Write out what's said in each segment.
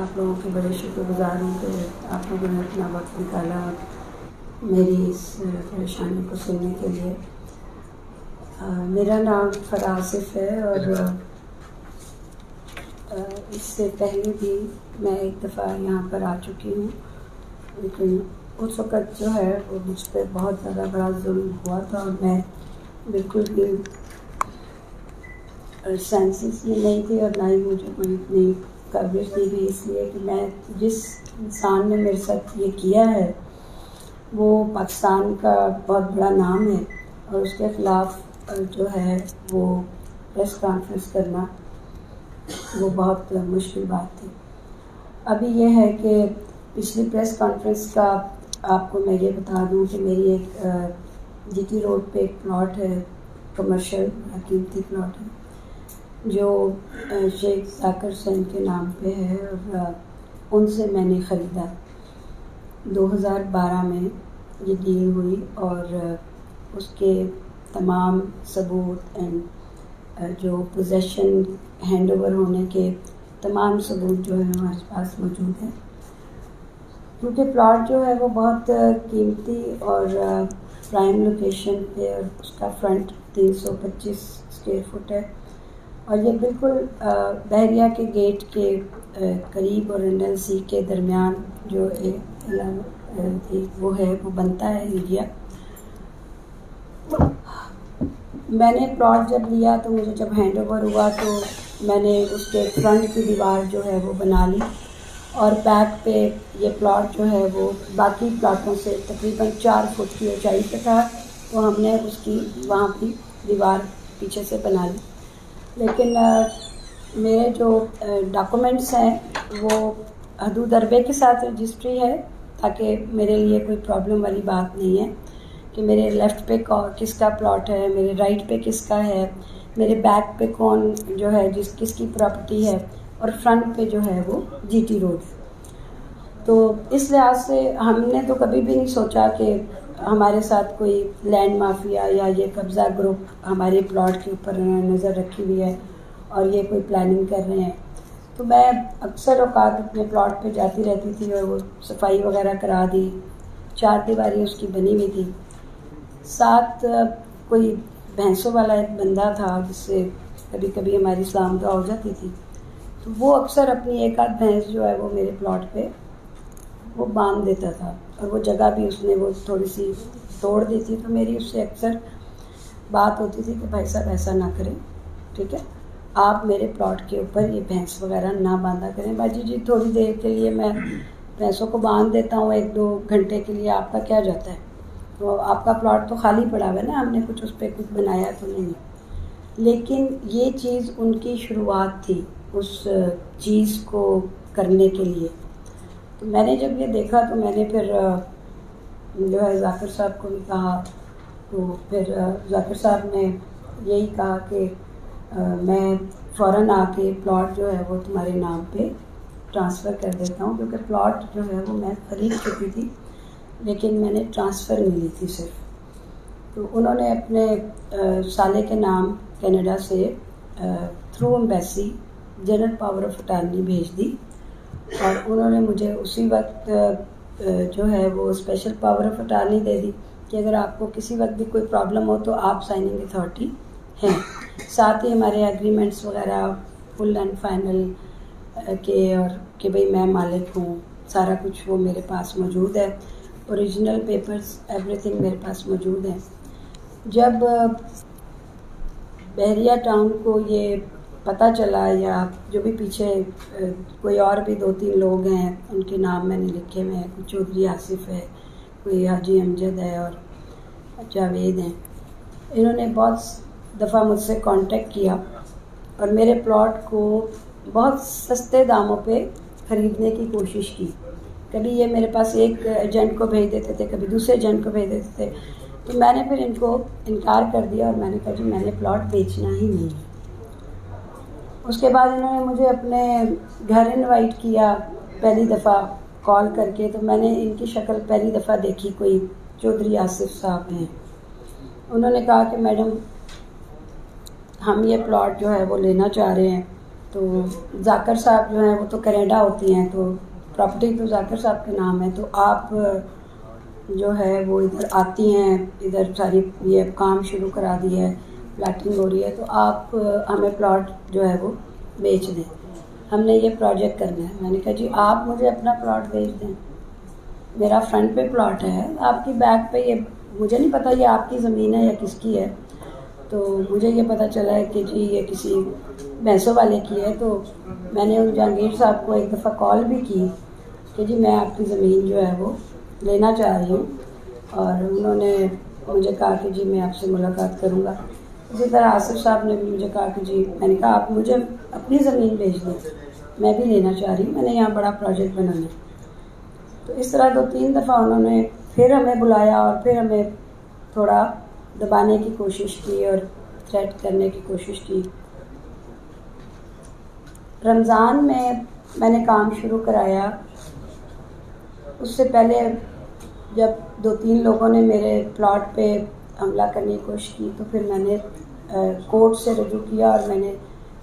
आप लोगों के बड़े शुक्रगुजार हूँ कि आप लोगों ने अपना वक्त निकाला मेरी इस परेशानी को सुनने के लिए। मेरा नाम फ़राह आसिफ है और इससे पहले भी मैं एक दफ़ा यहाँ पर आ चुकी हूँ, लेकिन उस वक़्त जो है वो मुझ पर बहुत ज़्यादा बड़ा जुल्म हुआ था और मैं बिल्कुल भी सेंसेस में नहीं थी और ना ही मुझे कोई इतनी कवरेज दी गई, इसलिए कि मैं जिस इंसान ने मेरे साथ ये किया है वो पाकिस्तान का बहुत बड़ा नाम है और उसके ख़िलाफ़ जो है वो प्रेस कॉन्फ्रेंस करना वो बहुत मुश्किल बात थी। अभी ये है कि पिछली प्रेस कॉन्फ्रेंस का आपको मैं ये बता दूं कि मेरी एक जीटी रोड पे एक प्लॉट है, कमर्शियल कीमती प्लॉट है जो शेख जाकिर हुसैन के नाम पे है और उनसे मैंने ख़रीदा। 2012 में ये डील हुई और उसके तमाम सबूत एंड जो पोजेसन हैंडओवर होने के तमाम सबूत जो है हमारे पास मौजूद हैं। क्योंकि प्लॉट जो है वो बहुत कीमती और प्राइम लोकेशन पे और उसका फ्रंट 325 स्क्वायर फुट है और ये बिल्कुल बहरिया के गेट के करीब और NLC के दरमियान जो वो है वो बनता है एरिया। मैंने प्लॉट जब लिया तो मुझे जब हैंडओवर हुआ तो मैंने उसके फ्रंट की दीवार जो है वो बना ली और बैक पे ये प्लॉट जो है वो बाकी प्लॉटों से तकरीबन 4 फुट की ऊंचाई पे था, तो हमने उसकी वहाँ की दीवार पीछे से बना ली। लेकिन मेरे जो डॉक्यूमेंट्स हैं वो हदूद अरबे के साथ रजिस्ट्री है, ताकि मेरे लिए कोई प्रॉब्लम वाली बात नहीं है कि मेरे लेफ़्ट पे किसका प्लॉट है, मेरे राइट पे किसका है, मेरे बैक पे कौन जो है किसकी प्रॉपर्टी है और फ्रंट पे जो है वो जीटी रोड है। तो इस लिहाज से हमने तो कभी भी नहीं सोचा कि हमारे साथ कोई लैंड माफिया या ये कब्ज़ा ग्रुप हमारे प्लॉट के ऊपर नज़र रखी हुई है और ये कोई प्लानिंग कर रहे हैं। तो मैं अक्सर औकात अपने प्लॉट पे जाती रहती थी और वो सफाई वगैरह करा दी, 4 दीवारी उसकी बनी हुई थी। साथ कोई भैंसों वाला एक बंदा था जिससे कभी कभी हमारी इस्लाम दुआ हो जाती थी, तो वो अक्सर अपनी एक आध भैंस जो है वो मेरे प्लॉट पे वो बांध देता था और वो जगह भी उसने वो थोड़ी सी तोड़ दी थी। तो मेरी उससे अक्सर बात होती थी कि भाई साहब ऐसा ना करें, ठीक है, आप मेरे प्लॉट के ऊपर ये भैंस वगैरह ना बांधा करें। बाजी जी थोड़ी देर के लिए मैं भैंसों को बांध देता हूँ, 1-2 घंटे के लिए, आपका क्या जाता है? तो आपका प्लॉट तो खाली पड़ा हुआ है ना, हमने कुछ उस पर कुछ बनाया तो नहीं। लेकिन ये चीज़ उनकी शुरुआत थी उस चीज़ को करने के लिए। तो मैंने जब ये देखा तो मैंने फिर जो है जाकिर साहब को भी कहा, तो फिर जाकिर साहब ने यही कहा कि मैं फ़ौरन आके प्लॉट जो है वो तुम्हारे नाम पे ट्रांसफ़र कर देता हूँ, क्योंकि प्लॉट जो है वो मैं ख़रीद चुकी थी लेकिन मैंने ट्रांसफ़र नहीं ली थी सिर्फ। तो उन्होंने अपने साले के नाम कनाडा से through embassy general power of attorney भेज दी और उन्होंने मुझे उसी वक्त जो है वो स्पेशल पावर ऑफ अटॉर्नी दे दी कि अगर आपको किसी वक्त भी कोई प्रॉब्लम हो तो आप साइनिंग अथॉरिटी हैं। साथ ही हमारे एग्रीमेंट्स वगैरह फुल एंड फाइनल के और कि भाई मैं मालिक हूँ, सारा कुछ वो मेरे पास मौजूद है, ओरिजिनल पेपर्स एवरीथिंग मेरे पास मौजूद है। जब बहरिया टाउन को ये पता चला, या जो भी पीछे कोई और भी 2-3 लोग हैं उनके नाम मैंने लिखे हुए हैं, कोई चौधरी आसिफ है, कोई हाजी अमजद है और जावेद हैं, इन्होंने बहुत दफ़ा मुझसे कांटेक्ट किया और मेरे प्लॉट को बहुत सस्ते दामों पे ख़रीदने की कोशिश की। कभी ये मेरे पास एक एजेंट को भेज देते थे, कभी दूसरे एजेंट को भेज देते थे। तो मैंने फिर इनको इनकार कर दिया और मैंने कहा जी मैंने प्लॉट बेचना ही नहीं है। उसके बाद इन्होंने मुझे अपने घर इनवाइट किया पहली दफ़ा कॉल करके, तो मैंने इनकी शक्ल पहली दफ़ा देखी, कोई चौधरी आसिफ साहब हैं। उन्होंने कहा कि मैडम हम ये प्लॉट जो है वो लेना चाह रहे हैं तो जाकर साहब जो हैं वो तो कनाडा होती हैं, तो प्रॉपर्टी तो जाकर साहब के नाम है, तो आप जो है वो इधर आती हैं, इधर सारी ये काम शुरू करा दिया है, प्लाटिंग हो रही है, तो आप हमें प्लॉट जो है वो बेच दें, हमने ये प्रोजेक्ट करना है। मैंने कहा जी आप मुझे अपना प्लॉट बेच दें, मेरा फ्रंट पे प्लॉट है, आपकी बैक पे ये, मुझे नहीं पता ये आपकी ज़मीन है या किसकी है, तो मुझे ये पता चला है कि जी ये किसी भैंसों वाले की है। तो मैंने उन जहांगीर साहब को एक दफ़ा कॉल भी की कि जी मैं आपकी ज़मीन जो है वो लेना चाह रही हूँ, और उन्होंने मुझे कहा कि जी मैं आपसे मुलाकात करूँगा। इसी तरह आसिफ साहब ने भी मुझे कहा कि जी, मैंने कहा आप मुझे अपनी ज़मीन भेज दें, मैं भी लेना चाह रही हूँ, मैंने यहाँ बड़ा प्रोजेक्ट बनाना है। तो इस तरह 2-3 दफ़ा उन्होंने फिर हमें बुलाया और फिर हमें थोड़ा दबाने की कोशिश की और थ्रेट करने की कोशिश की। रमज़ान में मैंने काम शुरू कराया, उससे पहले जब 2-3 लोगों ने मेरे प्लॉट पे हमला करने की कोशिश की, तो फिर मैंने कोर्ट से रजू किया और मैंने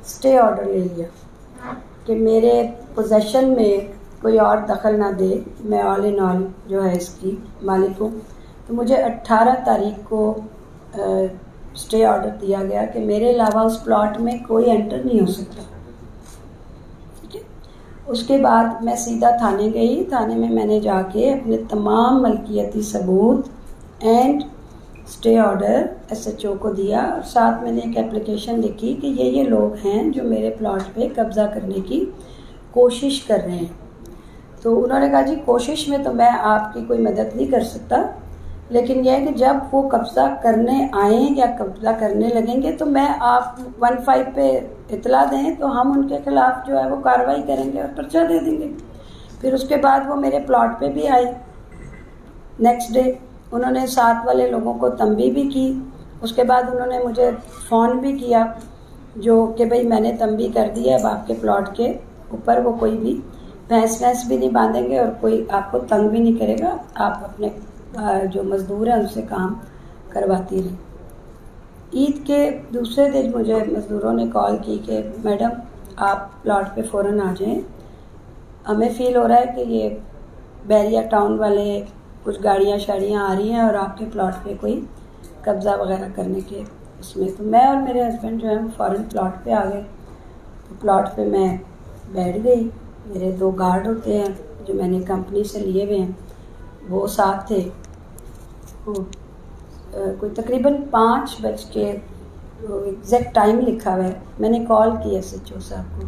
स्टे ऑर्डर ले लिया कि मेरे पोजेशन में कोई और दखल ना दे, मैं ऑल इन ऑल जो है इसकी मालिक हूँ। तो मुझे 18 तारीख को स्टे ऑर्डर दिया गया कि मेरे अलावा उस प्लॉट में कोई एंटर नहीं हो सकता। ठीक है, उसके बाद मैं सीधा थाने गई। थाने में मैंने जाके अपने तमाम मलकियती सबूत एंड स्टे ऑर्डर SHO को दिया, और साथ मैंने एक एप्लीकेशन लिखी कि ये लोग हैं जो मेरे प्लॉट पे कब्ज़ा करने की कोशिश कर रहे हैं। तो उन्होंने कहा जी कोशिश में तो मैं आपकी कोई मदद नहीं कर सकता, लेकिन यह है कि जब वो कब्ज़ा करने आए या कब्ज़ा करने लगेंगे तो मैं आप 15 पे इतला दें तो हम उनके ख़िलाफ़ जो है वो कार्रवाई करेंगे और पर्चा दे देंगे। फिर उसके बाद वो मेरे प्लॉट पे भी आए। नेक्स्ट डे उन्होंने साथ वाले लोगों को तंबीह भी की। उसके बाद उन्होंने मुझे फ़ोन भी किया जो कि भाई मैंने तंबीह कर दी है, अब आपके प्लॉट के ऊपर वो कोई भी भैंस भी नहीं बांधेंगे और कोई आपको तंग भी नहीं करेगा, आप अपने जो मज़दूर हैं उनसे काम करवाती रही। ईद के दूसरे दिन मुझे मज़दूरों ने कॉल की कि मैडम आप प्लॉट पे फ़ौरन आ जाएं, हमें फ़ील हो रहा है कि ये बैरिया टाउन वाले कुछ गाड़ियाँ शाड़ियाँ आ रही हैं और आपके प्लॉट पे कोई कब्ज़ा वगैरह करने के उसमें। तो मैं और मेरे हस्बैंड जो है फ़ौरन प्लॉट पे आ गए। तो प्लॉट पे मैं बैठ गई, मेरे 2 गार्ड होते हैं जो मैंने कंपनी से लिए हुए हैं, वो साथ थे। कोई तकरीबन 5 बज के एग्जैक्ट टाइम लिखा हुआ है। मैंने कॉल की SHO साहब को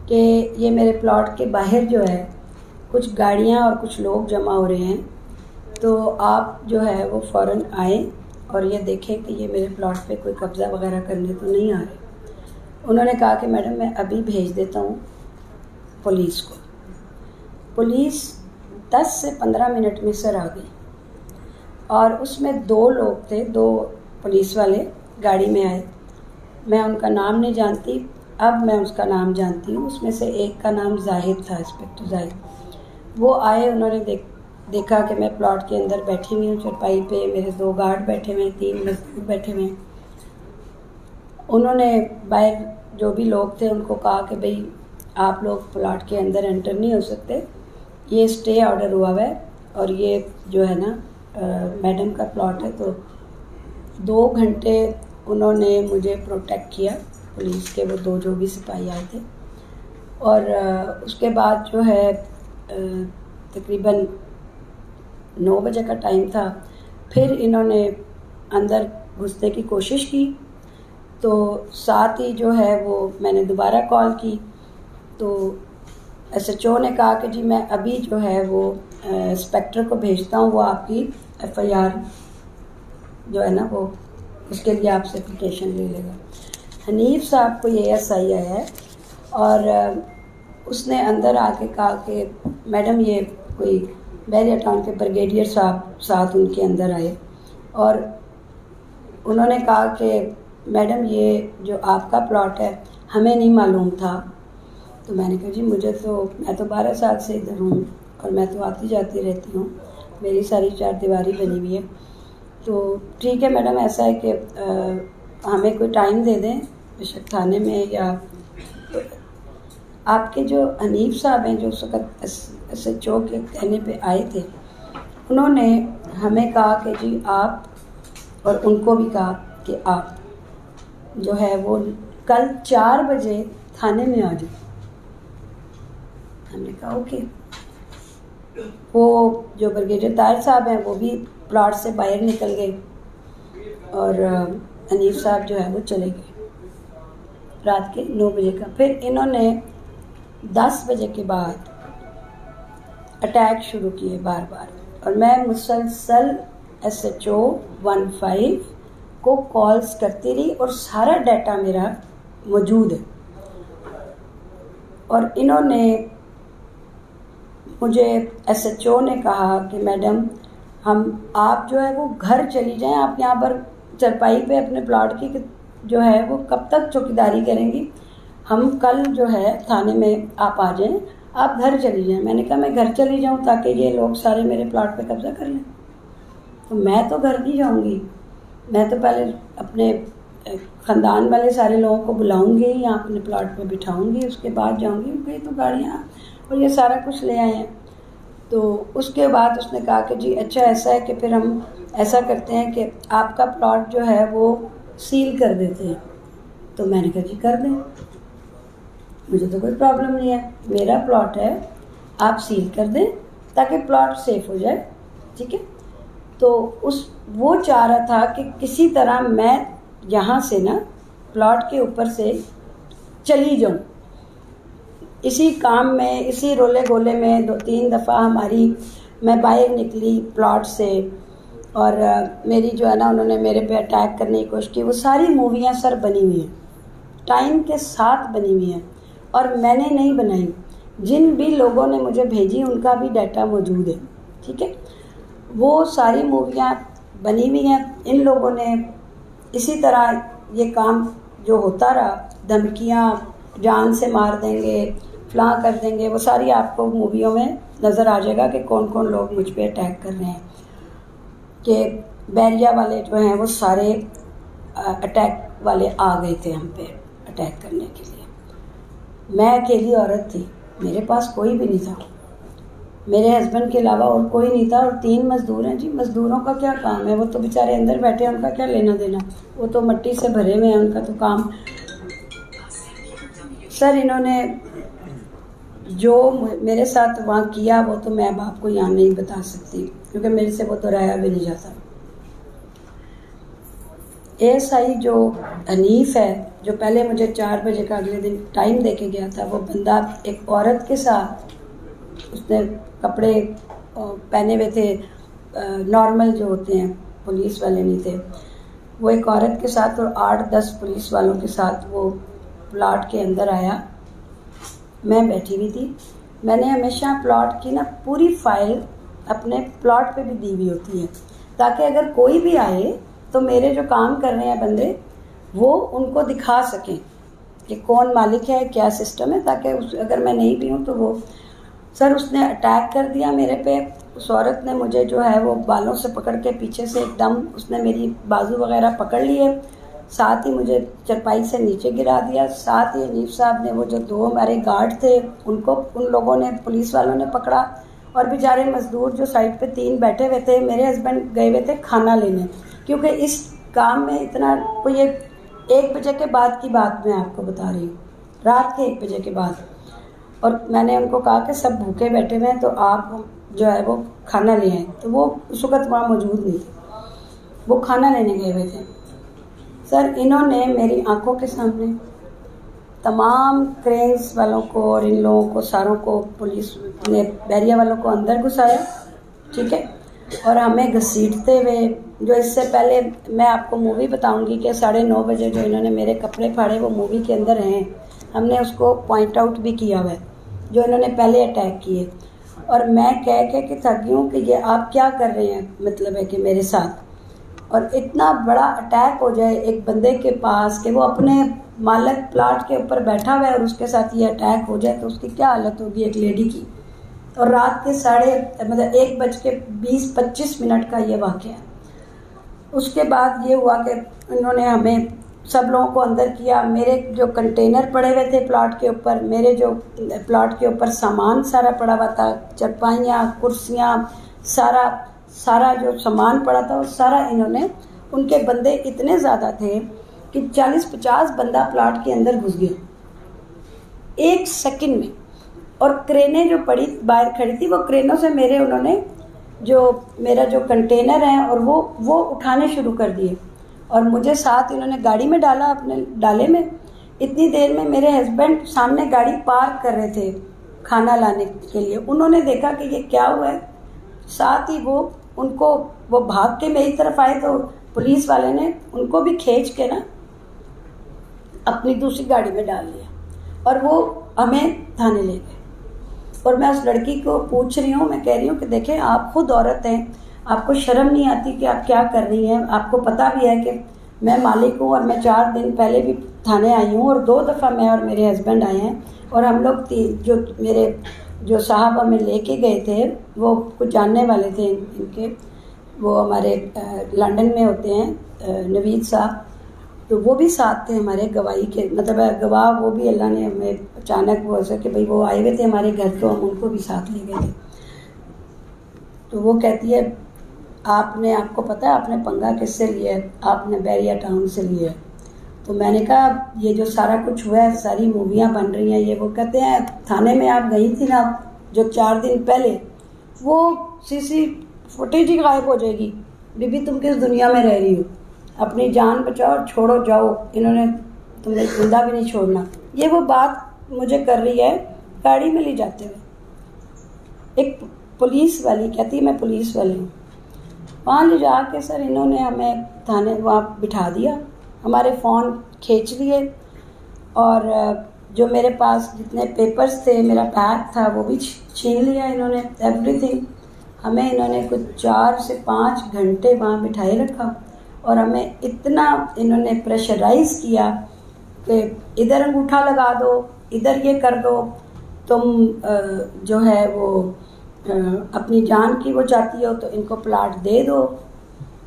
कि ये मेरे प्लॉट के बाहर जो है कुछ गाड़ियाँ और कुछ लोग जमा हो रहे हैं, तो आप जो है वो फ़ौरन आए और ये देखें कि ये मेरे प्लॉट पे कोई कब्ज़ा वगैरह करने तो नहीं आ रहे। उन्होंने कहा कि मैडम मैं अभी भेज देता हूँ पुलिस को। पुलिस 10 से 15 मिनट में सर आ गई और उसमें 2 लोग थे, 2 पुलिस वाले गाड़ी में आए। मैं उनका नाम नहीं जानती, अब मैं उसका नाम जानती हूँ। उसमें से एक का नाम जाहिद था, इंस्पेक्टर जाहिद। वो आए, उन्होंने देखा कि मैं प्लॉट के अंदर बैठी हुई हूँ चरपाई पे, मेरे 2 गार्ड बैठे हुए हैं, 3 मजदूर बैठे हुए हैं। उन्होंने बाहर जो भी लोग थे उनको कहा कि भाई आप लोग प्लॉट के अंदर एंटर नहीं हो सकते, ये स्टे ऑर्डर हुआ हुआ है और ये जो है ना मैडम का प्लॉट है। तो 2 घंटे उन्होंने मुझे प्रोटेक्ट किया, पुलिस के वो 2 जो भी सिपाही आए थे। और उसके बाद जो है तकरीबन 9 बजे का टाइम था, फिर इन्होंने अंदर घुसने की कोशिश की। तो साथ ही जो है वो मैंने दोबारा कॉल की, तो SHO ने कहा कि जी मैं अभी जो है वो इंस्पेक्टर को भेजता हूँ, वो आपकी FIR जो है ना वो उसके लिए आपसे एप्लीकेशन ले लेगा। हनीफ साहब को ये ASI आया है और उसने अंदर आके कहा कि मैडम ये कोई बैरिया टाउन के ब्रिगेडियर साहब साथ उनके अंदर आए और उन्होंने कहा कि मैडम ये जो आपका प्लॉट है हमें नहीं मालूम था। तो मैंने कहा जी मैं तो 12 साल से इधर हूँ और मैं तो आती जाती रहती हूँ, मेरी सारी 4 दीवारी बनी हुई है। तो ठीक है मैडम, ऐसा है कि हमें कोई टाइम दे दें बेशक थाने में या आपके जो हनीफ साहब हैं, जो उस वक्त SHO के कहने पे आए थे, उन्होंने हमें कहा कि जी आप, और उनको भी कहा कि आप जो है वो कल 4 बजे थाने में आ जाओ। हमने कहा ओके। वो जो ब्रिगेडियर ताहिर साहब हैं वो भी प्लॉट से बाहर निकल गए और हनीफ साहब जो है वो चले गए रात के 9 बजे का। फिर इन्होंने 10 बजे के बाद अटैक शुरू किए बार बार, और मैं मुसलसल SHO 15 को कॉल्स करती रही और सारा डाटा मेरा मौजूद है। और इन्होंने मुझे SHO ने कहा कि मैडम आप जो है वो घर चली जाएं, आप यहाँ पर चरपाई पे अपने प्लॉट की जो है वो कब तक चौकीदारी करेंगी, हम कल जो है थाने में आप आ जाएं, आप घर चली जाएं। मैंने कहा मैं घर चली जाऊं ताकि ये लोग सारे मेरे प्लॉट पे कब्जा कर लें? तो मैं तो घर नहीं जाऊंगी, मैं तो पहले अपने ख़ानदान वाले सारे लोगों को बुलाऊंगी, यहाँ अपने प्लॉट पे बिठाऊंगी, उसके बाद जाऊंगी, क्योंकि तो गाड़ियाँ और ये सारा कुछ ले आए हैं। तो उसके बाद उसने कहा कि जी अच्छा ऐसा है कि फिर हम ऐसा करते हैं कि आपका प्लॉट जो है वो सील कर देते हैं। तो मैंने कहा जी कर दें, मुझे तो कोई प्रॉब्लम नहीं है, मेरा प्लॉट है, आप सील कर दें ताकि प्लॉट सेफ हो जाए, ठीक है। तो वो चाह रहा था कि किसी तरह मैं यहाँ से ना प्लॉट के ऊपर से चली जाऊँ। इसी काम में, इसी रोले गोले में 2-3 दफ़ा मैं बाहर निकली प्लॉट से, और मेरी जो है ना उन्होंने मेरे पे अटैक करने की कोशिश की। वो सारी मूवियाँ सर बनी हुई हैं, टाइम के साथ बनी हुई हैं, और मैंने नहीं बनाई। जिन भी लोगों ने मुझे भेजी उनका भी डाटा मौजूद है, ठीक है। वो सारी मूवियाँ बनी हुई हैं। इन लोगों ने इसी तरह ये काम जो होता रहा, धमकियाँ, जान से मार देंगे, फलां कर देंगे, वो सारी आपको मूवियों में नज़र आ जाएगा कि कौन कौन लोग मुझ पे अटैक कर रहे हैं। कि बैरिया वाले जो हैं वो सारे अटैक वाले आ गए थे हम पे अटैक करने के लिए। मैं अकेली औरत थी, मेरे पास कोई भी नहीं था, मेरे हस्बैंड के अलावा और कोई नहीं था, और 3 मज़दूर हैं जी। मज़दूरों का क्या काम है, वो तो बेचारे अंदर बैठे हैं, उनका क्या लेना देना, वो तो मिट्टी से भरे हुए हैं, उनका तो काम। सर इन्होंने जो मेरे साथ वहाँ किया वो तो मैं अब आपको यहाँ नहीं बता सकती, क्योंकि मेरे से वो दोहराया भी नहीं जाता। ASI जो हनीफ है, जो पहले मुझे 4 बजे का अगले दिन टाइम दे के गया था, वो बंदा एक औरत के साथ, उसने कपड़े पहने हुए थे नॉर्मल जो होते हैं, पुलिस वाले नहीं थे, वो एक औरत के साथ और 8-10 पुलिस वालों के साथ वो प्लॉट के अंदर आया। मैं बैठी हुई थी। मैंने हमेशा प्लॉट की ना पूरी फाइल अपने प्लॉट पे भी दी हुई होती है, ताकि अगर कोई भी आए तो मेरे जो काम कर रहे हैं बंदे वो उनको दिखा सकें कि कौन मालिक है, क्या सिस्टम है, ताकि अगर मैं नहीं भी हूँ तो वो। सर उसने अटैक कर दिया मेरे पे। उस औरत ने मुझे जो है वो बालों से पकड़ के पीछे से एकदम उसने मेरी बाजू वगैरह पकड़ लिए, साथ ही मुझे चरपाई से नीचे गिरा दिया। साथ ही हनीफ साहब ने, वो जो 2 हमारे गार्ड थे, उनको उन लोगों ने, पुलिस वालों ने पकड़ा, और बेचारे मजदूर जो साइड पे 3 बैठे हुए थे, मेरे हस्बैंड गए हुए थे खाना लेने, क्योंकि इस काम में इतना कोई 1 बजे के बाद की बात मैं आपको बता रही हूँ, रात के 1 बजे के बाद। और मैंने उनको कहा कि सब भूखे बैठे हुए हैं तो आप जो है वो खाना ले आए, तो वो उस वक्त वहाँ मौजूद नहीं थे, वो खाना लेने गए हुए थे। सर इन्होंने मेरी आंखों के सामने तमाम क्रेन्स वालों को और इन लोगों को सारों को, पुलिस ने बैरिया वालों को अंदर घुसाया, ठीक है, और हमें घसीटते हुए, जो इससे पहले मैं आपको मूवी बताऊंगी कि 9:30 बजे जो इन्होंने मेरे कपड़े फाड़े, वो मूवी के अंदर हैं, हमने उसको पॉइंट आउट भी किया हुआ है, जो इन्होंने पहले अटैक किए। और मैं कह के थक गई हूँ कि ये आप क्या कर रहे हैं, मतलब है कि मेरे साथ, और इतना बड़ा अटैक हो जाए एक बंदे के पास कि वो अपने मालिक प्लाट के ऊपर बैठा हुआ है और उसके साथ ये अटैक हो जाए, तो उसकी क्या हालत होगी एक लेडी की। और रात के 1:25 का ये वाक़या है। उसके बाद ये हुआ कि इन्होंने हमें सब लोगों को अंदर किया। मेरे जो कंटेनर पड़े हुए थे प्लॉट के ऊपर, मेरे जो प्लॉट के ऊपर सामान सारा पड़ा हुआ था, चरपाइयाँ, कुर्सियाँ, सारा सारा जो सामान पड़ा था वो सारा इन्होंने, उनके बंदे इतने ज़्यादा थे कि 40-50 बंदा प्लॉट के अंदर घुस गया 1 सेकंड में। और क्रेनें जो पड़ी बाहर खड़ी थी, वो क्रेनों से मेरे उन्होंने जो मेरा जो कंटेनर है और वो उठाने शुरू कर दिए और मुझे साथ इन्होंने गाड़ी में डाला, अपने डाले में। इतनी देर में मेरे हस्बैंड सामने गाड़ी पार्क कर रहे थे खाना लाने के लिए। उन्होंने देखा कि ये क्या हुआ है, साथ ही वो भाग के मेरी तरफ आए तो पुलिस वाले ने उनको भी खींच के ना अपनी दूसरी गाड़ी में डाल लिया और वो हमें थाने ले गए। और मैं उस लड़की को पूछ रही हूँ, मैं कह रही हूँ कि देखें, आप खुद औरत हैं, आपको शर्म नहीं आती कि आप क्या कर रही हैं? आपको पता भी है कि मैं मालिक हूँ और मैं 4 दिन पहले भी थाने आई हूँ और 2 दफ़ा मैं और मेरे हस्बैंड आए हैं। और हम लोग जो मेरे जो साहब हमें लेके गए थे वो कुछ जानने वाले थे इनके, वो हमारे लंदन में होते हैं नवीद साहब, तो वो भी साथ थे हमारे गवाही के, मतलब गवाह वो भी। अल्लाह ने हमें अचानक वो ऐसा कि भाई वो आए हुए थे हमारे घर, तो हम उनको भी साथ ले गए थे। तो वो कहती है, आपको पता है आपने पंगा किससे लिया है? आपने बैरिया टाउन से लिया है। तो मैंने कहा ये जो सारा कुछ हुआ है, सारी मूवियाँ बन रही हैं ये वो। कहते हैं थाने में आप गई थी ना जो 4 दिन पहले, वो सीसी फुटेज ही गायब हो जाएगी। बीबी तुम किस दुनिया में रह रही हो? अपनी जान बचाओ, छोड़ो, जाओ, इन्होंने तुम्हें जिंदा भी नहीं छोड़ना। ये वो बात मुझे कर रही है गाड़ी में ले जाते हुए। एक पुलिस वाली कहती है मैं पुलिस वाली हूँ। वहाँ ले जा के सर इन्होंने हमें थाने वहाँ बिठा दिया, हमारे फ़ोन खींच लिए और जो मेरे पास जितने पेपर्स थे, मेरा बैग था, वो भी छीन लिया इन्होंने, एवरीथिंग। हमें इन्होंने कुछ 4 से 5 घंटे वहाँ बिठाए रखा और हमें इतना इन्होंने प्रेशराइज़ किया कि इधर अंगूठा लगा दो, इधर ये कर दो, तुम जो है वो अपनी जान की वो चाहती हो तो इनको प्लाट दे दो,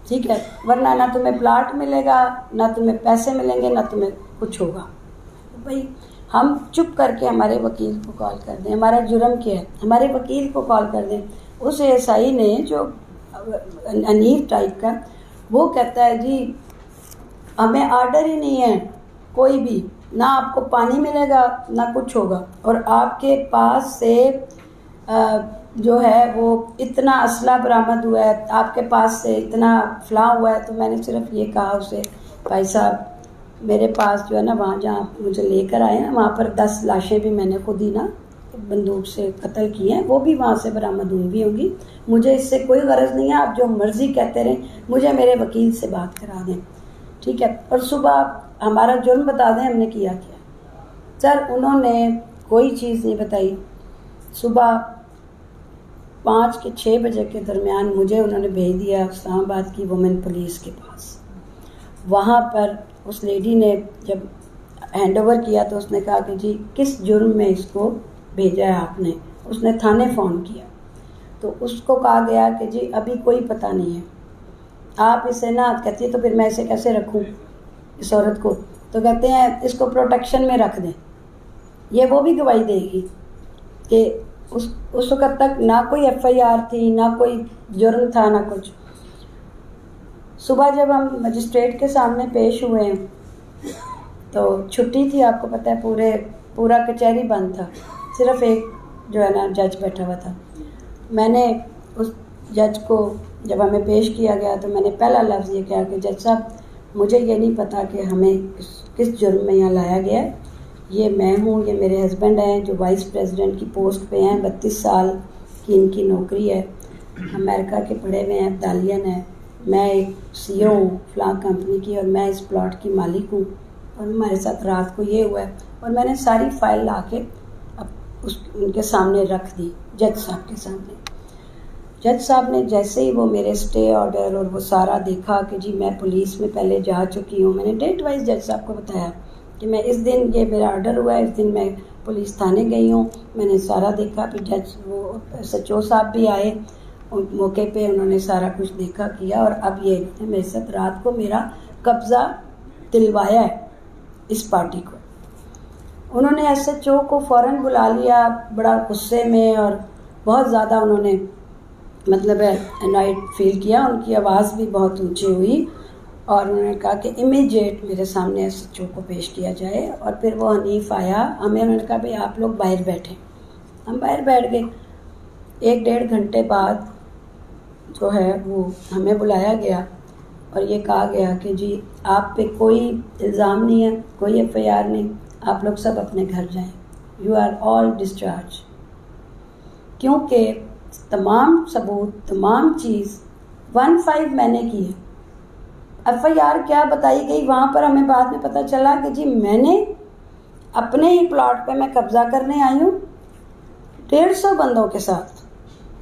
ठीक है, वरना ना तुम्हें प्लाट मिलेगा, ना तुम्हें पैसे मिलेंगे, ना तुम्हें कुछ होगा। तो भाई हम चुप करके हमारे वकील को कॉल कर दें, हमारा जुर्म क्या है, हमारे वकील को कॉल कर दें। उस एएसआई ने जो अनीफ टाइप का, वो कहता है जी हमें आर्डर ही नहीं है कोई भी, ना आपको पानी मिलेगा ना कुछ होगा, और आपके पास से जो है वो इतना असला बरामद हुआ है, आपके पास से इतना फला हुआ है। तो मैंने सिर्फ ये कहा उसे, भाई साहब मेरे पास जो है ना, वहाँ जहाँ मुझे लेकर आए ना, वहाँ पर 10 लाशें भी मैंने खुद ही ना बंदूक से कत्ल की हैं, वो भी वहाँ से बरामद हुई भी होंगी। मुझे इससे कोई गरज नहीं है, आप जो मर्ज़ी कहते रहें, मुझे मेरे वकील से बात करा दें, ठीक है। और सुबह हमारा जुर्म बता दें हमने किया क्या। सर उन्होंने कोई चीज़ नहीं बताई। सुबह 5 के 6 बजे के दरमियान मुझे उन्होंने भेज दिया इस्लामाबाद की वुमेन पुलिस के पास। वहाँ पर उस लेडी ने जब हैंड ओवर किया तो उसने कहा कि जी किस जुर्म में इसको भेजा है आपने? उसने थाने फ़ोन किया तो उसको कहा गया कि जी अभी कोई पता नहीं है, आप इसे ना, कहती है तो फिर मैं इसे कैसे रखूं इस औरत को? तो कहते हैं इसको प्रोटेक्शन में रख दें। ये वो भी गवाही देगी कि उस वक्त तक ना कोई एफआईआर थी, ना कोई जुर्म था, ना कुछ। सुबह जब हम मजिस्ट्रेट के सामने पेश हुए हैं तो छुट्टी थी, आपको पता है पूरा कचहरी बंद था, सिर्फ एक जो है ना जज बैठा हुआ था। मैंने उस जज को जब हमें पेश किया गया तो मैंने पहला लफ्ज़ ये कहा कि जज साहब मुझे ये नहीं पता कि हमें किस जुर्म में यहाँ लाया गया है। ये मैं हूँ, ये मेरे हस्बैंड हैं जो वाइस प्रेसिडेंट की पोस्ट पे हैं, 32 साल की इनकी नौकरी है, अमेरिका के पढ़े हुए हैं, अब्दालियन है, मैं एक सीईओ हूँ फलां कंपनी की और मैं इस प्लॉट की मालिक हूँ और हमारे साथ रात को ये हुआ है। और मैंने सारी फाइल ला के उनके सामने रख दी, जज साहब के सामने। जज साहब ने जैसे ही वो मेरे स्टे ऑर्डर और वो सारा देखा कि जी मैं पुलिस में पहले जा चुकी हूँ, मैंने डेट वाइज जज साहब को बताया कि मैं इस दिन ये मेरा ऑर्डर हुआ है, इस दिन मैं पुलिस थाने गई हूँ। मैंने सारा देखा, फिर जज वो SHO साहब भी आए उन मौके पे, उन्होंने सारा कुछ देखा किया और अब ये मेरे साथ रात को मेरा कब्ज़ा दिलवाया है इस पार्टी को। उन्होंने एसएचओ को फ़ौरन बुला लिया बड़ा गुस्से में, और बहुत ज़्यादा उन्होंने मतलब अनॉयड फील किया। उनकी आवाज़ भी बहुत ऊंची हुई और उन्होंने कहा कि इमीडिएट मेरे सामने एसएचओ को पेश किया जाए। और फिर वो हनीफ आया, हमें उन्होंने कहा भाई आप लोग बाहर बैठे। हम बाहर बैठ गए। 1-1.5 घंटे बाद जो है वो हमें बुलाया गया और ये कहा गया कि जी आप पे कोई इल्ज़ाम नहीं है, कोई एफआईआर नहीं, आप लोग सब अपने घर जाएं, यू आर ऑल डिस्चार्ज। क्योंकि तमाम सबूत, तमाम चीज़ 1-5 मैंने की है। एफआईआर क्या बताई गई वहाँ पर हमें बाद में पता चला कि जी मैंने अपने ही प्लॉट पे मैं कब्ज़ा करने आई हूँ 150 बंदों के साथ,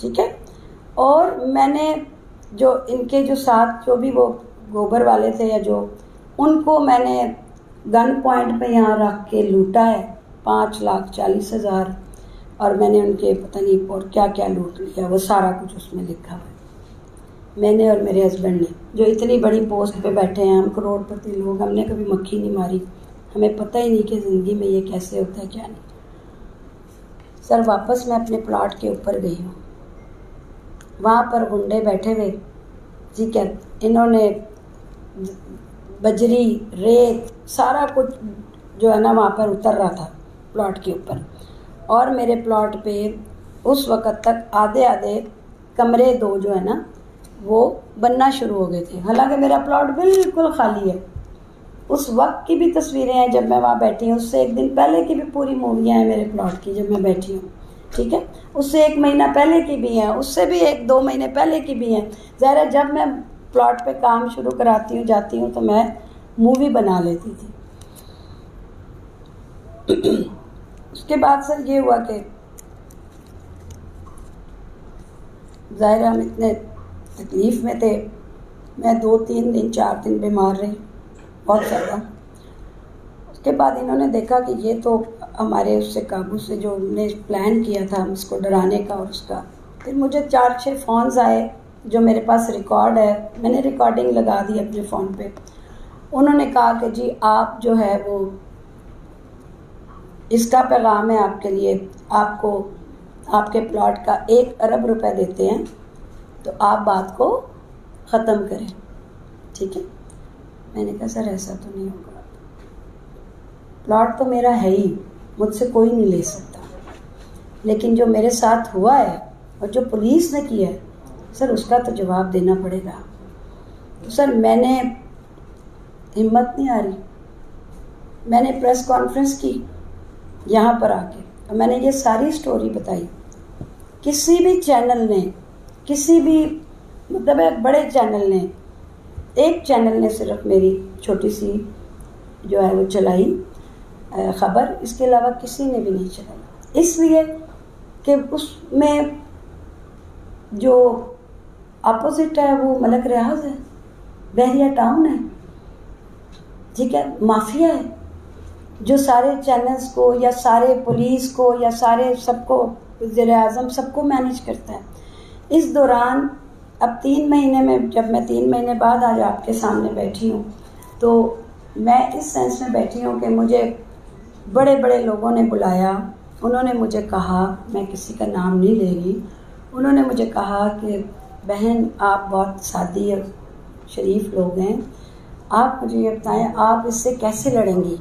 ठीक है। और मैंने जो इनके जो साथ जो भी वो गोबर वाले थे या जो, उनको मैंने गन पॉइंट पे यहाँ रख के लूटा है 5,40,000, और मैंने उनके पता नहीं और क्या क्या लूट लिया, वो सारा कुछ उसमें लिखा हुआ है। मैंने और मेरे हस्बैंड ने, जो इतनी बड़ी पोस्ट पे बैठे हैं, हम करोड़पति लोग, हमने कभी मक्खी नहीं मारी, हमें पता ही नहीं कि ज़िंदगी में ये कैसे होता है क्या नहीं। सर वापस मैं अपने प्लॉट के ऊपर गई हूँ, वहाँ पर गुंडे बैठे हुए, ठीक है, इन्होंने बजरी रेत सारा कुछ जो है ना वहाँ पर उतर रहा था प्लॉट के ऊपर। और मेरे प्लॉट पे उस वक़्त तक आधे कमरे 2 जो है ना वो बनना शुरू हो गए थे, हालांकि मेरा प्लॉट बिल्कुल खाली है। उस वक्त की भी तस्वीरें हैं जब मैं वहाँ बैठी हूँ, उससे 1 दिन पहले की भी पूरी मूवियाँ हैं मेरे प्लॉट की जब मैं बैठी हूँ, ठीक है। उससे 1 महीना पहले की भी हैं, उससे भी 1-2 महीने पहले की भी हैं। ज़ाहिर है जब मैं प्लॉट पे काम शुरू कराती हूँ जाती हूँ तो मैं मूवी बना लेती थी। उसके बाद सर ये हुआ कि ज़ाहिर हम इतने तकलीफ़ में थे, मैं 2-3 दिन 4 दिन बीमार रही बहुत ज़्यादा। उसके बाद इन्होंने देखा कि ये तो हमारे उससे काबू से जो हमने प्लान किया था इसको डराने का और उसका, फिर मुझे 4-6 फ़ोन्स आए जो मेरे पास रिकॉर्ड है, मैंने रिकॉर्डिंग लगा दी अपने फ़ोन पे। उन्होंने कहा कि जी आप जो है वो, इसका पैगाम है आपके लिए, आपको आपके प्लॉट का 1 अरब रुपए देते हैं तो आप बात को ख़त्म करें, ठीक है। मैंने कहा सर ऐसा तो नहीं होगा, प्लॉट तो मेरा है ही, मुझसे कोई नहीं ले सकता, लेकिन जो मेरे साथ हुआ है और जो पुलिस ने किया है सर उसका तो जवाब देना पड़ेगा। तो सर मैंने हिम्मत नहीं आ रही, मैंने प्रेस कॉन्फ्रेंस की यहाँ पर आके और मैंने ये सारी स्टोरी बताई। किसी भी चैनल ने, किसी भी मतलब बड़े चैनल ने, एक चैनल ने सिर्फ मेरी छोटी सी जो है वो चलाई ख़बर, इसके अलावा किसी ने भी नहीं चलाई। इसलिए कि उसमें जो अपोजिट है वो मलक रियाज है, बहरिया टाउन है, ठीक है, माफिया है जो सारे चैनल्स को या सारे पुलिस को या सारे सबको, वज़ीर-ए-आज़म सबको मैनेज करता है। इस दौरान अब 3 महीने में, जब मैं 3 महीने बाद आज आपके सामने बैठी हूँ तो मैं इस सेंस में बैठी हूँ कि मुझे बड़े बड़े लोगों ने बुलाया, उन्होंने मुझे कहा, मैं किसी का नाम नहीं ले रही, उन्होंने मुझे कहा कि बहन आप बहुत सादी और शरीफ लोग हैं, आप मुझे ये बताएं आप इससे कैसे लड़ेंगी,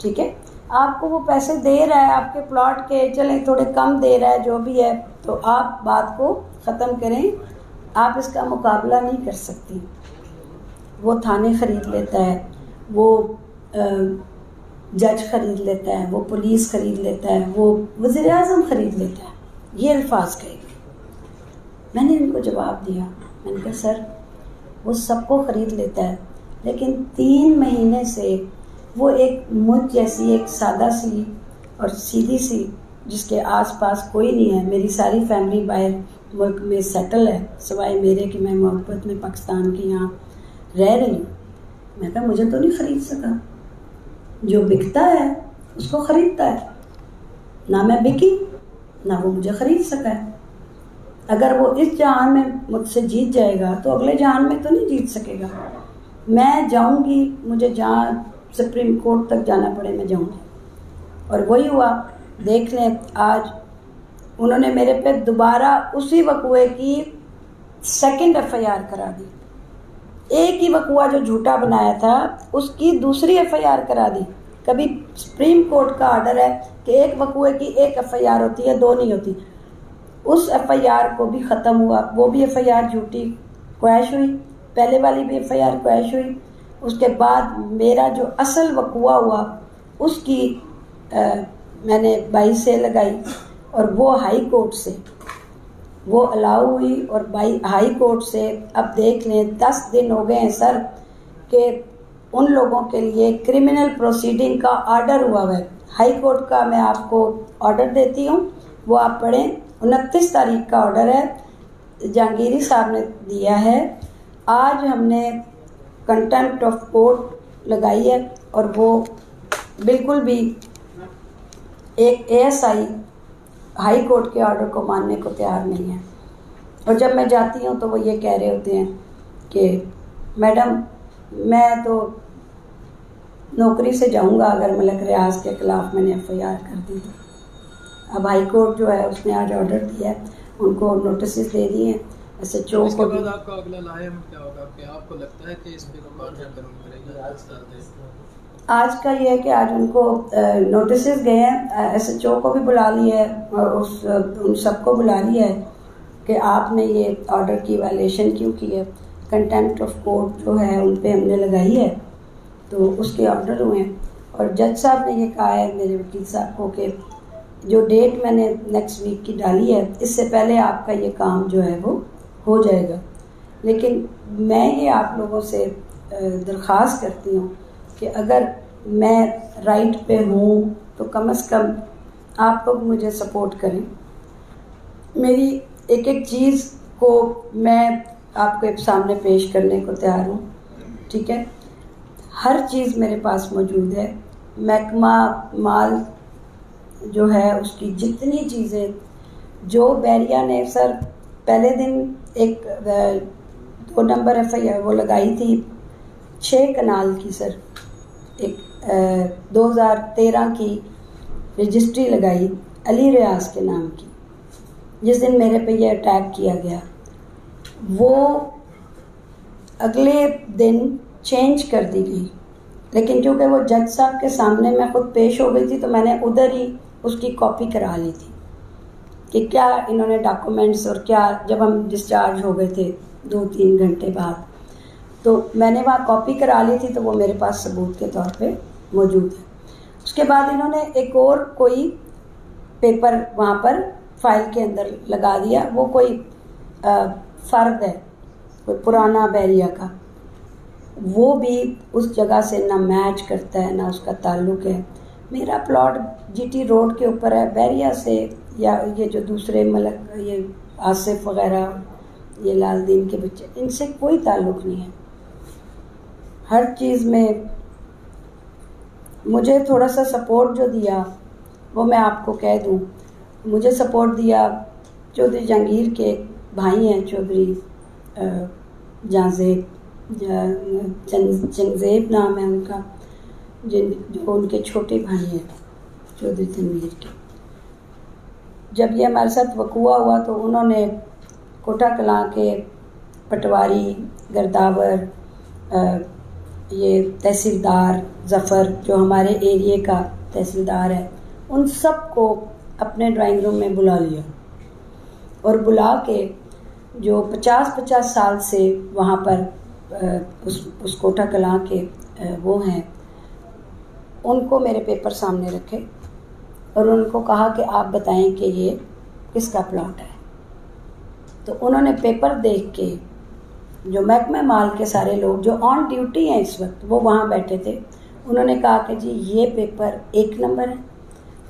ठीक है। आपको वो पैसे दे रहा है आपके प्लॉट के, चलें थोड़े कम दे रहा है जो भी है, तो आप बात को ख़त्म करें, आप इसका मुकाबला नहीं कर सकती। वो थाने ख़रीद लेता है, वो जज ख़रीद लेता है, वो पुलिस ख़रीद लेता है, वो वज़ीर-ए-आज़म ख़रीद लेता है, ये अल्फाज कहेगी। मैंने इनको जवाब दिया, मैंने कहा सर वो सबको ख़रीद लेता है, लेकिन 3 महीने से वो एक मुझ जैसी एक सादा सी और सीधी सी जिसके आसपास कोई नहीं है, मेरी सारी फैमिली बाहर मुल्क में सेटल है सिवाय मेरे कि मैं मोहब्बत में पाकिस्तान की यहाँ रह रही हूँ। मैं कहा मुझे तो नहीं ख़रीद सका, जो बिकता है उसको ख़रीदता है, ना मैं बिकी ना वो मुझे ख़रीद सका है। अगर वो इस जहान में मुझसे जीत जाएगा तो अगले जहान में तो नहीं जीत सकेगा। मैं जाऊंगी, मुझे जहाँ सुप्रीम कोर्ट तक जाना पड़े मैं जाऊंगी। और वही हुआ। देख लें, आज उन्होंने मेरे पे दोबारा उसी वकूए की सेकंड एफआईआर करा दी। एक ही वकूआ जो झूठा बनाया था उसकी दूसरी एफआईआर करा दी। कभी सुप्रीम कोर्ट का ऑर्डर है कि एक वकूए की एक एफआईआर होती है, दो नहीं होती। उस एफआईआर को भी ख़त्म हुआ, वो भी एफआईआर झूठी क्वैश हुई, पहले वाली भी एफआईआर क्वैश हुई। उसके बाद मेरा जो असल वकूआ हुआ उसकी मैंने 22 से लगाई और वो हाई कोर्ट से वो अलाउ हुई। और हाई कोर्ट से अब देख लें 10 दिन हो गए हैं सर कि उन लोगों के लिए क्रिमिनल प्रोसीडिंग का ऑर्डर हुआ है। हाई कोर्ट का मैं आपको ऑर्डर देती हूँ, वो आप पढ़ें। 29 तारीख का ऑर्डर है, जहांगीरी साहब ने दिया है। आज हमने कंटेम्प्ट ऑफ कोर्ट लगाई है और वो बिल्कुल भी एक एएसआई हाई कोर्ट के ऑर्डर को मानने को तैयार नहीं है। और जब मैं जाती हूँ तो वो ये कह रहे होते हैं कि मैडम मैं तो नौकरी से जाऊँगा अगर मलक रियाज के ख़िलाफ़ मैंने एफआईआर कर दी तो। अब हाई कोर्ट जो है उसने आज ऑर्डर दिया है, उनको नोटिस दे दिए हैं एसएचओ को। इसके बाद आपका अगला लाइम क्या होगा कि आपको लगता है कि इस पे कार्रवाई करनी पड़ेगी? आज का ये है कि आज उनको नोटिस गए हैं, एसएचओ को भी बुला लिया है और उन सबको बुला लिया है कि आपने ये ऑर्डर की वायलेशन क्यों की है। कंटेम्प्ट ऑफ कोर्ट जो है उन पे हमने लगाई है तो उसके ऑर्डर हुए हैं। और जज साहब ने ये कहा है मेरे वकील साहब को कि जो डेट मैंने नेक्स्ट वीक की डाली है इससे पहले आपका ये काम जो है वो हो जाएगा। लेकिन मैं ये आप लोगों से दरख्वास्त करती हूँ कि अगर मैं राइट पे हूँ तो कम से कम आप लोग मुझे सपोर्ट करें। मेरी एक एक चीज़ को मैं आपके सामने पेश करने को तैयार हूँ, ठीक है। हर चीज़ मेरे पास मौजूद है। महकमा माल जो है उसकी जितनी चीज़ें जो बैरिया ने सर पहले दिन एक 2 नंबर एफआईआर वो लगाई थी 6 कनाल की सर, एक 2013 की रजिस्ट्री लगाई अली रियाज के नाम की। जिस दिन मेरे पे ये अटैक किया गया वो अगले दिन चेंज कर दी गई, लेकिन क्योंकि वो जज साहब के सामने मैं खुद पेश हो गई थी तो मैंने उधर ही उसकी कॉपी करा ली थी कि क्या इन्होंने डॉक्यूमेंट्स और क्या। जब हम डिस्चार्ज हो गए थे 2-3 घंटे बाद तो मैंने वहाँ कॉपी करा ली थी तो वो मेरे पास सबूत के तौर पे मौजूद है। उसके बाद इन्होंने एक और कोई पेपर वहाँ पर फाइल के अंदर लगा दिया, वो कोई फ़र्द है कोई पुराना बैरिया का, वो भी उस जगह से ना मैच करता है ना उसका ताल्लुक़ है। मेरा प्लॉट जीटी रोड के ऊपर है, बैरिया से या ये जो दूसरे मलक ये आसिफ वगैरह ये लालदीन के बच्चे इनसे कोई ताल्लुक़ नहीं है। हर चीज़ में मुझे थोड़ा सा सपोर्ट जो दिया वो मैं आपको कह दूं, मुझे सपोर्ट दिया चौधरी जहांगीर के भाई हैं, चौधरी जहांजेब चंगजेब नाम है उनका, जो उनके छोटे भाई हैं चौधरी तनवीर के। जब ये हमारे साथ वकूआ हुआ तो उन्होंने कोटा कलां के पटवारी गर्दावर ये तहसीलदार ज़फ़र जो हमारे एरिए का तहसीलदार है उन सब को अपने ड्राइंग रूम में बुला लिया और बुला के जो 50-50 साल से वहाँ पर उस कोटा कलां के वो हैं उनको मेरे पेपर सामने रखे और उनको कहा कि आप बताएं कि ये किसका प्लॉट है। तो उन्होंने पेपर देख के जो महकमा माल के सारे लोग जो ऑन ड्यूटी हैं इस वक्त वो वहाँ बैठे थे, उन्होंने कहा कि जी ये पेपर 1 नंबर है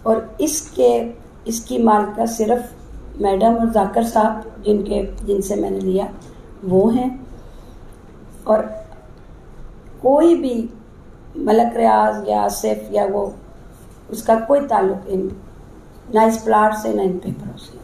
और इसकी मालिका सिर्फ मैडम और जाकर साहब जिनसे मैंने लिया वो हैं और कोई भी मलक रियाज या आसिफ या वो उसका कोई ताल्लुक़ ना इस प्लाट से ना इन पेपरों से।